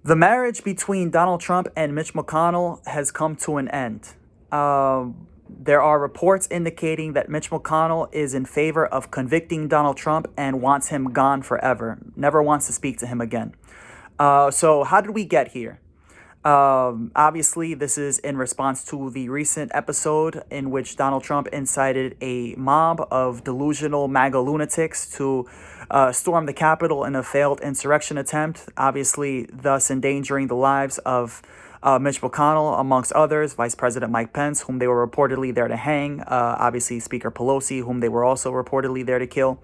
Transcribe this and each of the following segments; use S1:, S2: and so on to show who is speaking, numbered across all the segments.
S1: The marriage between Donald Trump and Mitch McConnell has come to an end. There are reports indicating that Mitch McConnell is in favor of convicting Donald Trump and wants him gone forever, never wants to speak to him again. So, how did we get here? Obviously, this is in response to the recent episode in which Donald Trump incited a mob of delusional MAGA lunatics to storm the Capitol in a failed insurrection attempt, obviously, thus endangering the lives of Mitch McConnell, amongst others, Vice President Mike Pence, whom they were reportedly there to hang, obviously, Speaker Pelosi, whom they were also reportedly there to kill.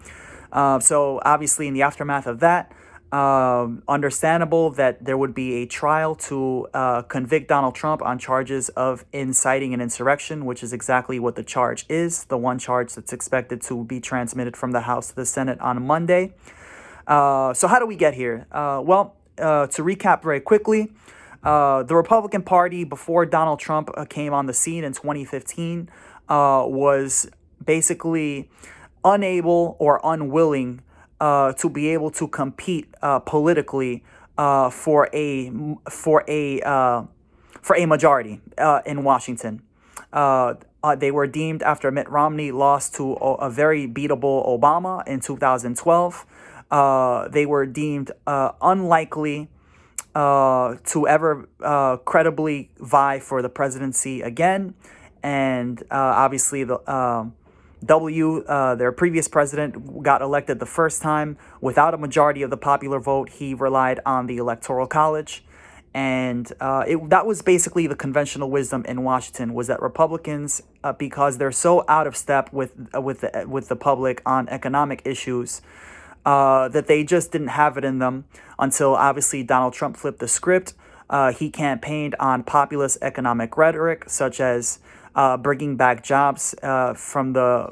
S1: So, obviously, in the aftermath of that, understandable that there would be a trial to convict Donald Trump on charges of inciting an insurrection, which is exactly what the charge is, the one charge that's expected to be transmitted from the House to the Senate on Monday. So how do we get here? To recap very quickly, the Republican Party, before Donald Trump came on the scene in 2015, was basically unable or unwilling to be able to compete politically for a majority in Washington. They were deemed, after Mitt Romney lost to a very beatable Obama in 2012, they were deemed unlikely to ever credibly vie for the presidency again. And obviously, their previous president, got elected the first time without a majority of the popular vote. He relied on the Electoral College. And that was basically the conventional wisdom in Washington, was that Republicans, because they're so out of step with the public on economic issues, that they just didn't have it in them until obviously Donald Trump flipped the script. He campaigned on populist economic rhetoric, such as bringing back jobs from the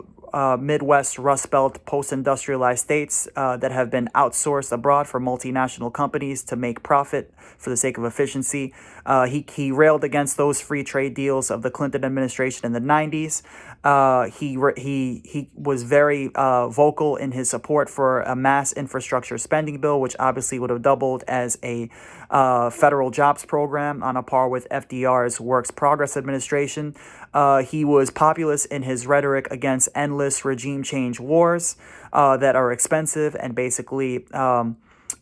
S1: Midwest Rust Belt post-industrialized states that have been outsourced abroad for multinational companies to make profit for the sake of efficiency. He railed against those free trade deals of the Clinton administration in the 90s. He was very vocal in his support for a mass infrastructure spending bill, which obviously would have doubled as a federal jobs program on a par with FDR's Works Progress administration. He was populist in his rhetoric against endless regime change wars that are expensive and basically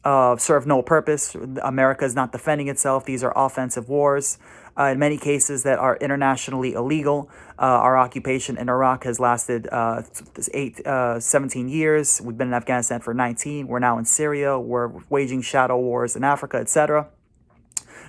S1: serve no purpose. America is not defending itself. These are offensive wars. In many cases that are internationally illegal. Our occupation in Iraq has lasted 17 years. We've been in Afghanistan for 19. We're now in Syria. We're waging shadow wars in Africa, etc.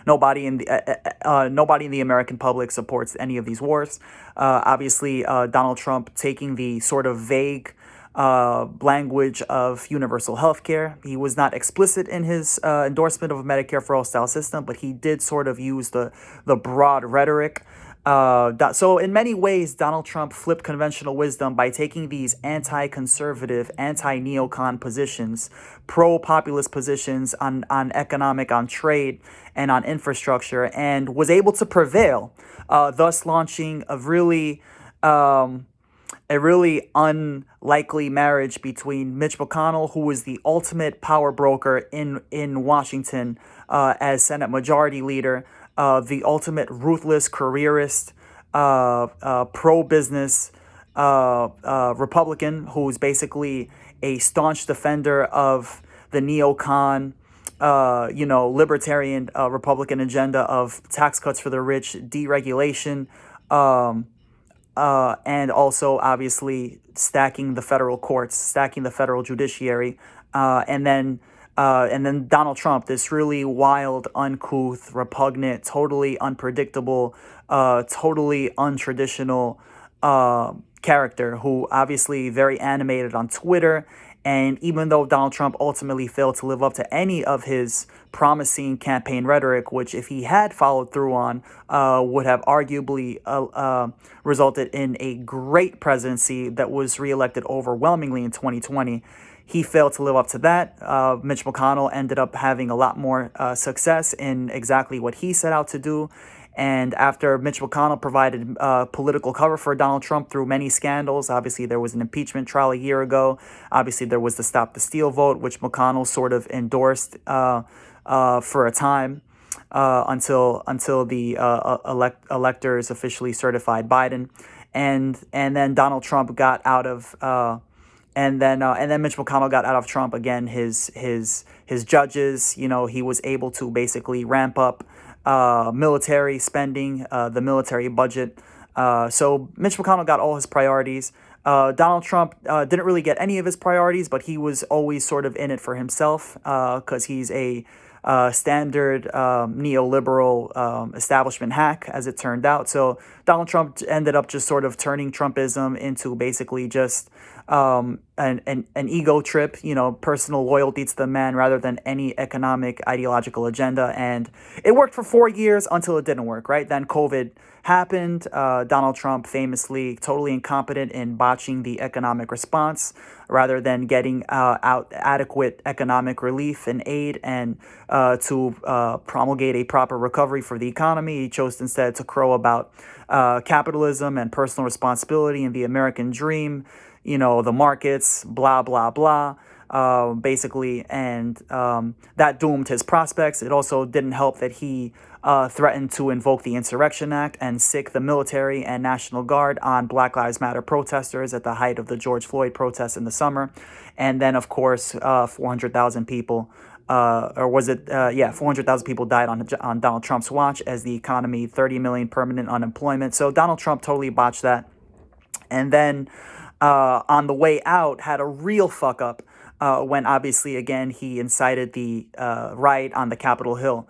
S1: Nobody in the American public supports any of these wars. Obviously, Donald Trump taking the sort of vague language of universal health care. He was not explicit in his endorsement of a Medicare for all style system, but he did sort of use the broad rhetoric. So in many ways, Donald Trump flipped conventional wisdom by taking these anti-conservative, anti-neocon positions, pro-populist positions on economic, on trade, and on infrastructure, and was able to prevail, thus launching a really unlikely marriage between Mitch McConnell, who was the ultimate power broker in Washington as Senate Majority Leader, the ultimate ruthless careerist, pro-business Republican, who's basically a staunch defender of the neocon, libertarian Republican agenda of tax cuts for the rich, deregulation, and also obviously stacking the federal courts, stacking the federal judiciary, and then Donald Trump, this really wild, uncouth, repugnant, totally unpredictable, totally untraditional character, who obviously very animated on Twitter. And even though Donald Trump ultimately failed to live up to any of his promising campaign rhetoric, which if he had followed through on, would have arguably resulted in a great presidency that was reelected overwhelmingly in 2020, he failed to live up to that. Mitch McConnell ended up having a lot more success in exactly what he set out to do. And after Mitch McConnell provided political cover for Donald Trump through many scandals, obviously there was an impeachment trial a year ago. Obviously there was the Stop the Steal vote, which McConnell sort of endorsed for a time until the electors officially certified Biden, and then Donald Trump got out of and then Mitch McConnell got out of Trump again. His judges, he was able to basically ramp up military spending, the military budget. So Mitch McConnell got all his priorities. Donald Trump didn't really get any of his priorities, but he was always sort of in it for himself because he's a standard neoliberal establishment hack, as it turned out. So Donald Trump ended up just sort of turning Trumpism into basically just an ego trip, personal loyalty to the man rather than any economic ideological agenda. And it worked for 4 years until it didn't work, right? Then COVID happened. Donald Trump famously totally incompetent in botching the economic response rather than getting out adequate economic relief and aid and to promulgate a proper recovery for the economy. He chose instead to crow about capitalism and personal responsibility and the American dream, the markets, blah, blah, blah. Basically, and that doomed his prospects. It also didn't help that he threatened to invoke the Insurrection Act and sic the military and National Guard on Black Lives Matter protesters at the height of the George Floyd protests in the summer. And then, of course, 400,000 people, 400,000 people died on Donald Trump's watch as the economy, 30 million permanent unemployment. So Donald Trump totally botched that. And then on the way out, had a real fuck up when obviously, again, he incited the riot on the Capitol Hill,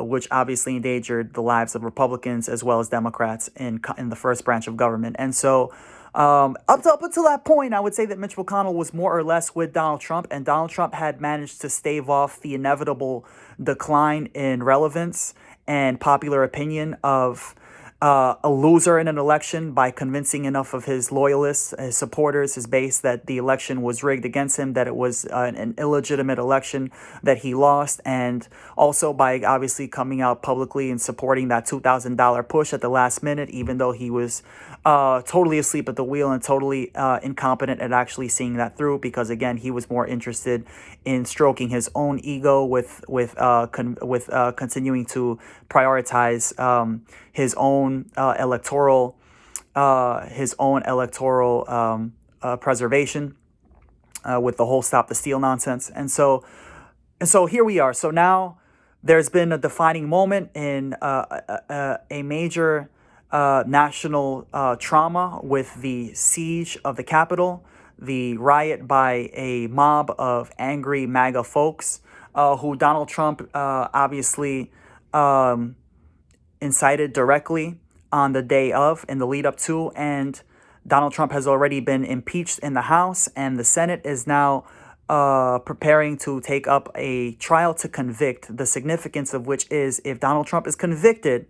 S1: which obviously endangered the lives of Republicans as well as Democrats in the first branch of government. And so up until that point, I would say that Mitch McConnell was more or less with Donald Trump, and Donald Trump had managed to stave off the inevitable decline in relevance and popular opinion of a loser in an election by convincing enough of his loyalists, his supporters, his base that the election was rigged against him, that it was an illegitimate election, that he lost, and also by obviously coming out publicly and supporting that $2,000 push at the last minute, even though he was totally asleep at the wheel and totally incompetent at actually seeing that through, because again, he was more interested in stroking his own ego with continuing to prioritize his own electoral preservation with the whole stop the steal nonsense. And so here we are. So now there's been a defining moment in a major national trauma with the siege of the Capitol, the riot by a mob of angry MAGA folks who Donald Trump obviously incited directly on the day of, in the lead up to, and Donald Trump has already been impeached in the House, and the Senate is now preparing to take up a trial to convict, the significance of which is if Donald Trump is convicted,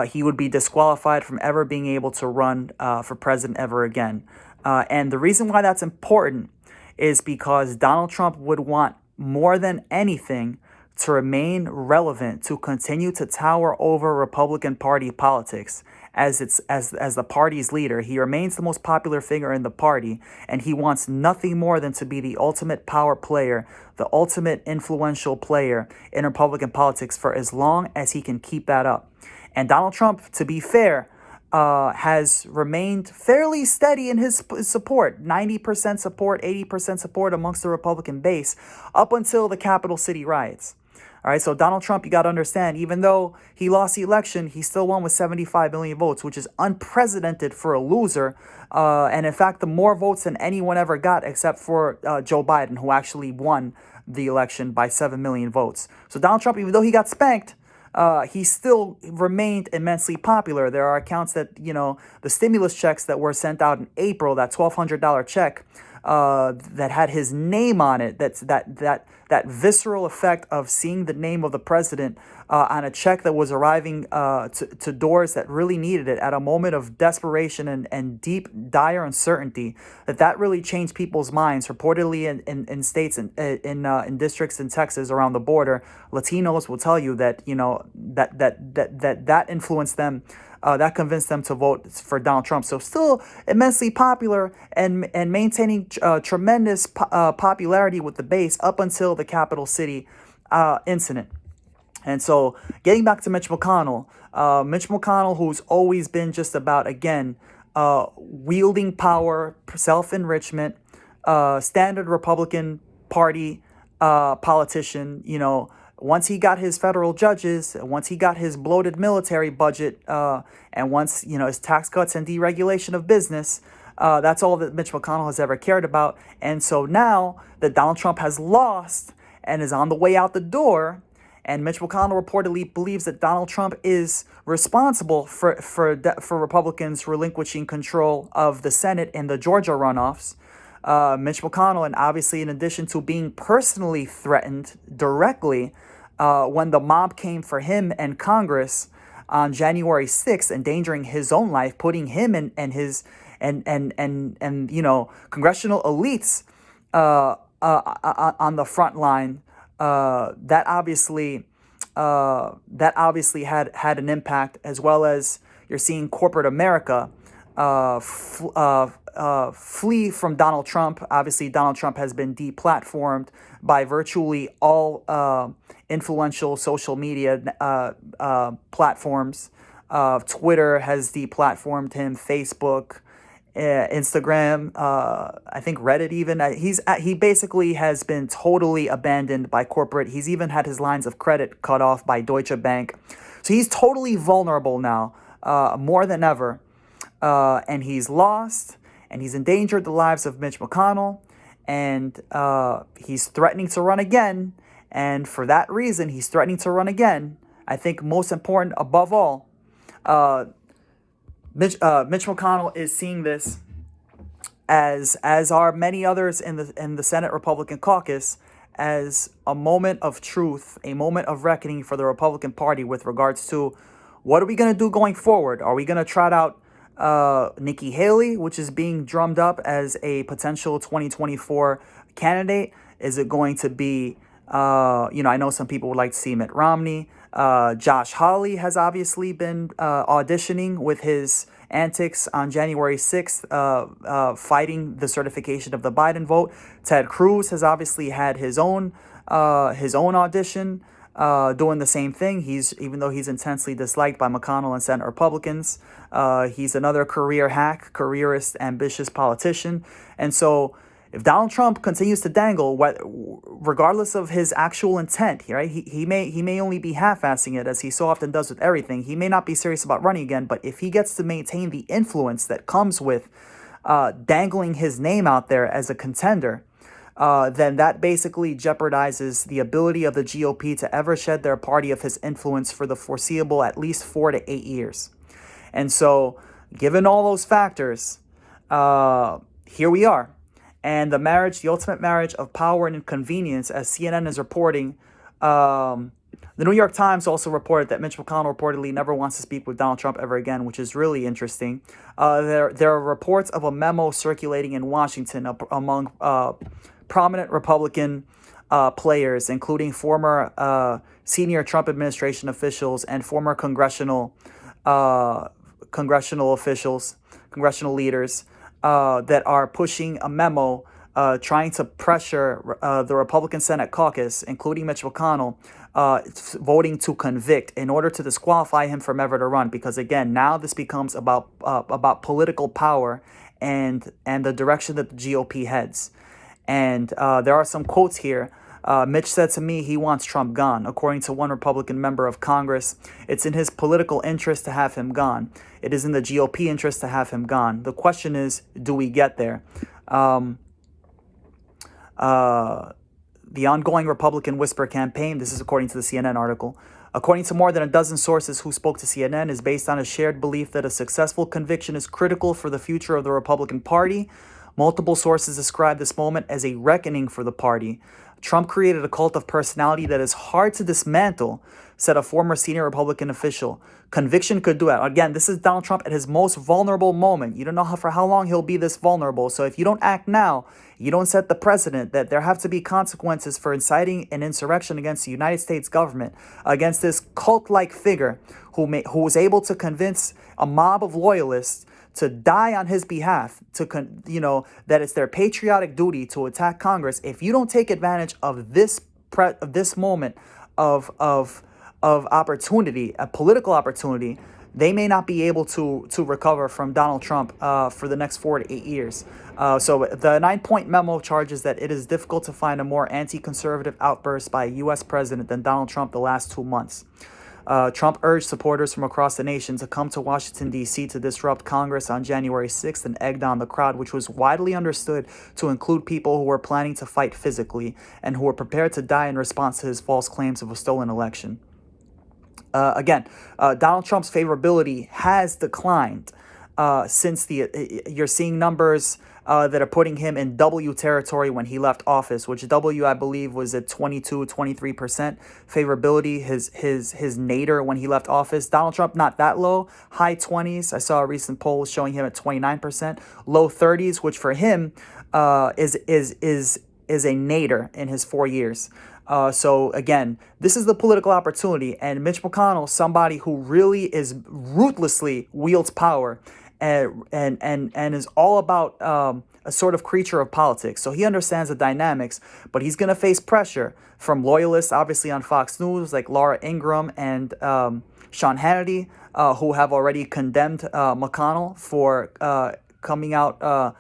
S1: he would be disqualified from ever being able to run for president ever again. And the reason why that's important is because Donald Trump would want more than anything to remain relevant, to continue to tower over Republican Party politics as the party's leader. He remains the most popular figure in the party, and he wants nothing more than to be the ultimate power player, the ultimate influential player in Republican politics for as long as he can keep that up. And Donald Trump, to be fair, has remained fairly steady in his support, 90% support, 80% support amongst the Republican base up until the Capital City riots. All right, so Donald Trump, you got to understand, even though he lost the election, he still won with 75 million votes, which is unprecedented for a loser. And in fact, the more votes than anyone ever got except for Joe Biden, who actually won the election by 7 million votes. So Donald Trump, even though he got spanked, he still remained immensely popular. There are accounts that, the stimulus checks that were sent out in April, that $1,200 check that had his name on it, that visceral effect of seeing the name of the president on a check that was arriving to doors that really needed it at a moment of desperation and deep, dire uncertainty, that really changed people's minds. Reportedly in states and in districts in Texas around the border, Latinos will tell you that, that influenced them. That convinced them to vote for Donald Trump. So still immensely popular and maintaining tremendous popularity with the base up until the Capital City incident. And so, getting back to Mitch McConnell, who's always been just about, again, wielding power, self-enrichment, standard Republican Party politician. Once he got his federal judges, once he got his bloated military budget, and once, his tax cuts and deregulation of business, that's all that Mitch McConnell has ever cared about. And so now that Donald Trump has lost and is on the way out the door, and Mitch McConnell reportedly believes that Donald Trump is responsible for Republicans relinquishing control of the Senate in the Georgia runoffs. Mitch McConnell, and obviously in addition to being personally threatened directly when the mob came for him and Congress on January 6th, endangering his own life, putting him and his congressional elites on the front line. That obviously had an impact, as well as you're seeing corporate America flee from Donald Trump. Obviously, Donald Trump has been deplatformed by virtually all influential social media platforms. Twitter has deplatformed him, Facebook, Instagram, I think Reddit even. He basically has been totally abandoned by corporate. He's even had his lines of credit cut off by Deutsche Bank. So he's totally vulnerable now, more than ever. And he's lost, and he's endangered the lives of Mitch McConnell, and he's threatening to run again. And for that reason, he's threatening to run again. I think most important above all, Mitch McConnell is seeing this, as are many others in the Senate Republican caucus, as a moment of truth, a moment of reckoning for the Republican Party with regards to what are we going to do going forward. Are we going to trot out Nikki Haley, which is being drummed up as a potential 2024 candidate? Is it going to be, I know some people would like to see Mitt Romney. Josh Hawley has obviously been auditioning with his antics on January 6th, fighting the certification of the Biden vote. Ted Cruz has obviously had his own audition, doing the same thing. Even though he's intensely disliked by McConnell and Senate Republicans, he's another career hack, careerist, ambitious politician. And so if Donald Trump continues to dangle, regardless of his actual intent, right, he may only be half-assing it, as he so often does with everything. He may not be serious about running again, but if he gets to maintain the influence that comes with dangling his name out there as a contender, then that basically jeopardizes the ability of the GOP to ever shed their party of his influence for the foreseeable at least 4 to 8 years. And so, given all those factors, here we are. And the ultimate marriage of power and inconvenience, as CNN is reporting. The New York Times also reported that Mitch McConnell reportedly never wants to speak with Donald Trump ever again, which is really interesting. There are reports of a memo circulating in Washington among prominent Republican players, including former senior Trump administration officials and former congressional officials, congressional leaders, that are pushing a memo trying to pressure the Republican Senate caucus, including Mitch McConnell, voting to convict in order to disqualify him from ever to run. Because again, now this becomes about political power and the direction that the GOP heads. And there are some quotes here. Mitch said to me he wants Trump gone. According to one Republican member of Congress, it's in his political interest to have him gone. It is in the GOP interest to have him gone. The question is, do we get there? The ongoing Republican whisper campaign, this is according to the CNN article, according to more than a dozen sources who spoke to CNN, is based on a shared belief that a successful conviction is critical for the future of the Republican Party. Multiple sources describe this moment as a reckoning for the party. Trump created a cult of personality that is hard to dismantle, said a former senior Republican official. Conviction could do it. Again, this is Donald Trump at his most vulnerable moment. You don't know for how long he'll be this vulnerable. So if you don't act now, you don't set the precedent that there have to be consequences for inciting an insurrection against the United States government, against this cult-like figure who was able to convince a mob of loyalists to die on his behalf, that it's their patriotic duty to attack Congress. If you don't take advantage of this this moment of opportunity, a political opportunity, they may not be able to recover from Donald Trump for the next 4 to 8 years. So the 9-point memo charges that it is difficult to find a more anti-conservative outburst by a U.S. president than Donald Trump the last 2 months. Trump urged supporters from across the nation to come to Washington, D.C. to disrupt Congress on January 6th and egged on the crowd, which was widely understood to include people who were planning to fight physically and who were prepared to die in response to his false claims of a stolen election. Again, Donald Trump's favorability has declined since you're seeing numbers that are putting him in W territory when he left office, which W, I believe, was at 23% favorability, his nadir when he left office. Donald Trump, not that low, high 20s. I saw a recent poll showing him at 29%, low 30s, which for him is a nadir in his 4 years. So again, this is the political opportunity, and Mitch McConnell, somebody who really is ruthlessly wields power and is all about a sort of creature of politics. So he understands the dynamics, but he's going to face pressure from loyalists, obviously on Fox News, like Laura Ingraham and Sean Hannity, who have already condemned McConnell for coming out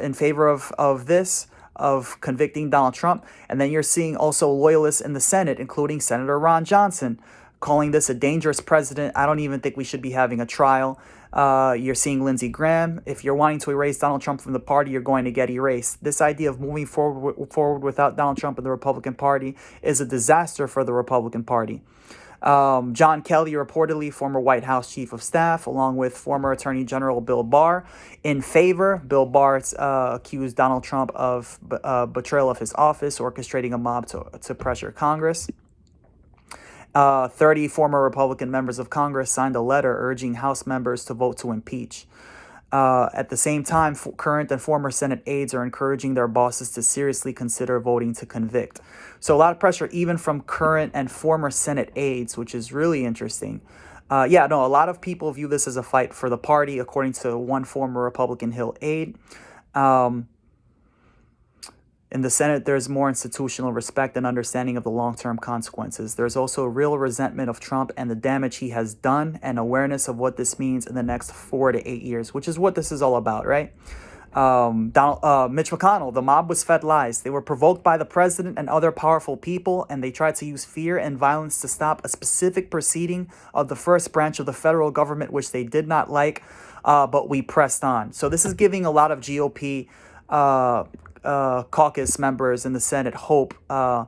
S1: in favor of convicting Donald Trump. And then you're seeing also loyalists in the Senate, including Senator Ron Johnson, calling this a dangerous precedent. I don't even think we should be having a trial. You're seeing Lindsey Graham. If you're wanting to erase Donald Trump from the party, you're going to get erased. This idea of moving forward without Donald Trump in the Republican Party is a disaster for the Republican Party. John Kelly, reportedly former White House chief of staff, along with former Attorney General Bill Barr, in favor. Bill Barr accused Donald Trump of betrayal of his office, orchestrating a mob to pressure Congress. 30 former Republican members of Congress signed a letter urging House members to vote to impeach. At the same time, current and former Senate aides are encouraging their bosses to seriously consider voting to convict. So a lot of pressure even from current and former Senate aides, which is really interesting. A lot of people view this as a fight for the party, according to one former Republican Hill aide. In the Senate, there's more institutional respect and understanding of the long-term consequences. There's also real resentment of Trump and the damage he has done, and awareness of what this means in the next 4 to 8 years, which is what this is all about, right? Mitch McConnell, the mob was fed lies. They were provoked by the president and other powerful people, and they tried to use fear and violence to stop a specific proceeding of the first branch of the federal government, which they did not like, but we pressed on. So this is giving a lot of GOP caucus members in the Senate hope that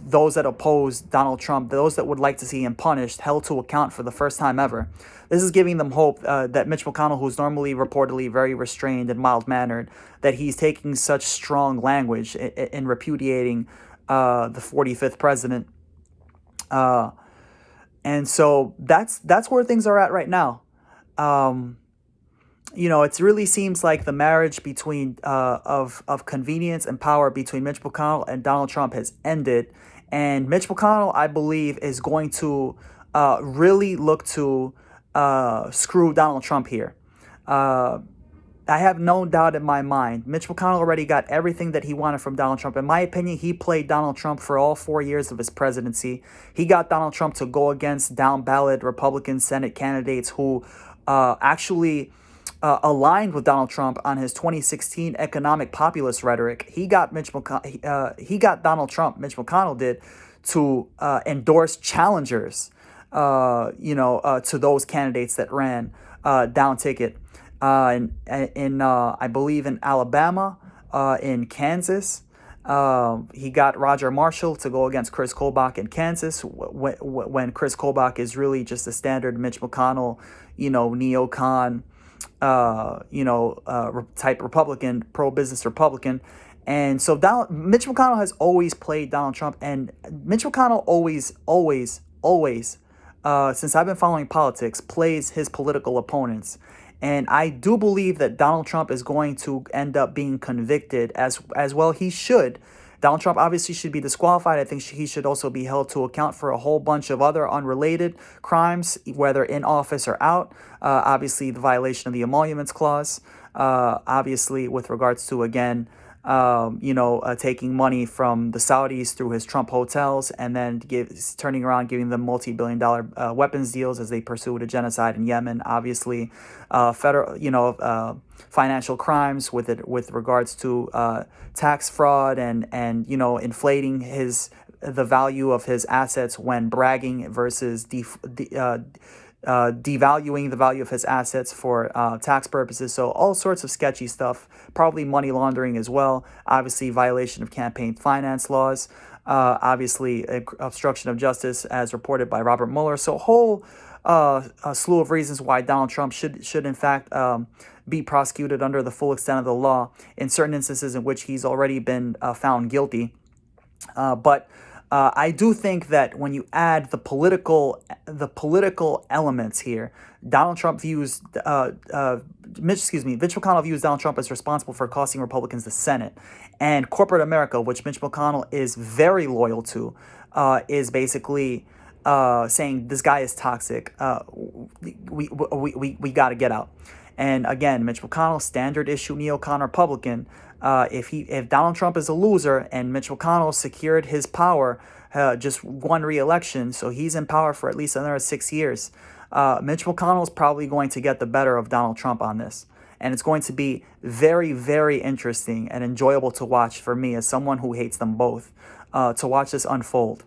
S1: those that oppose Donald Trump, those that would like to see him punished, held to account for the first time ever. This is giving them hope that Mitch McConnell, who's normally reportedly very restrained and mild-mannered, that he's taking such strong language in repudiating the 45th president. And so that's where things are at right now. It really seems like the marriage between of convenience and power between Mitch McConnell and Donald Trump has ended. And Mitch McConnell, I believe, is going to really look to screw Donald Trump here. I have no doubt in my mind, Mitch McConnell already got everything that he wanted from Donald Trump. In my opinion, he played Donald Trump for all 4 years of his presidency. He got Donald Trump to go against down-ballot Republican Senate candidates who actually aligned with Donald Trump on his 2016 economic populist rhetoric. He got Donald Trump, Mitch McConnell did, to endorse challengers, to those candidates that ran down ticket. I believe in Alabama, in Kansas. He got Roger Marshall to go against Chris Kobach in Kansas when Chris Kobach is really just a standard Mitch McConnell, neocon, type Republican, pro-business Republican. And so Mitch McConnell has always played Donald Trump, and Mitch McConnell always, since I've been following politics, plays his political opponents. And I do believe that Donald Trump is going to end up being convicted as well. He should. Donald Trump obviously should be disqualified. I think he should also be held to account for a whole bunch of other unrelated crimes, whether in office or out. Obviously, the violation of the emoluments clause. Obviously, with regards to, again, taking money from the Saudis through his Trump hotels, and then turning around giving them multi-billion-dollar weapons deals as they pursued a genocide in Yemen. Obviously, financial crimes with regards to tax fraud and inflating the value of his assets when bragging versus devaluing the value of his assets for tax purposes. So all sorts of sketchy stuff, probably money laundering as well. Obviously, violation of campaign finance laws. Obviously, obstruction of justice, as reported by Robert Mueller. So a slew of reasons why Donald Trump should in fact be prosecuted under the full extent of the law in certain instances in which he's already been found guilty. But I do think that when you add the political elements here, Donald Trump views Mitch McConnell views Donald Trump as responsible for costing Republicans the Senate, and corporate America, which Mitch McConnell is very loyal to, is basically saying this guy is toxic. We got to get out. And again, Mitch McConnell, standard issue neocon Republican. If Donald Trump is a loser and Mitch McConnell secured his power, just won re-election, so he's in power for at least another 6 years, Mitch McConnell is probably going to get the better of Donald Trump on this. And it's going to be very, very interesting and enjoyable to watch for me as someone who hates them both, to watch this unfold.